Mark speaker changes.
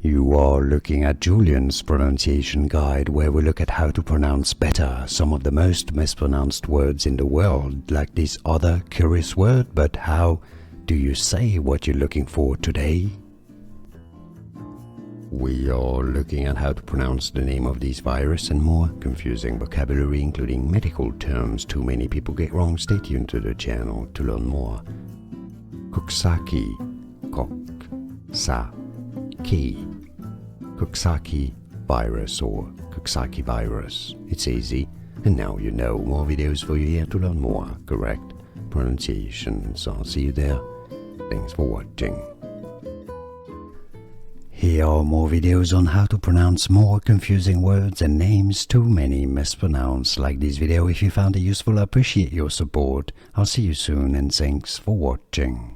Speaker 1: You are looking at Julian's pronunciation guide, where we look at how to pronounce better some of the most mispronounced words in the world, like this other curious word. But how do you say what you're looking for today? We are looking at how to pronounce the name of this virus and more confusing vocabulary, including medical terms too many people get wrong. Stay tuned to the channel to learn more. Coxsackie, Coxsackie, Coxsackie virus or Coxsackie virus. It's easy, and now you know. More videos for you here to learn more correct pronunciations. I'll see you there. Thanks for watching. Here are more videos on how to pronounce more confusing words and names too many mispronounced. Like this video if you found it useful. I appreciate your support. I'll see you soon, and thanks for watching.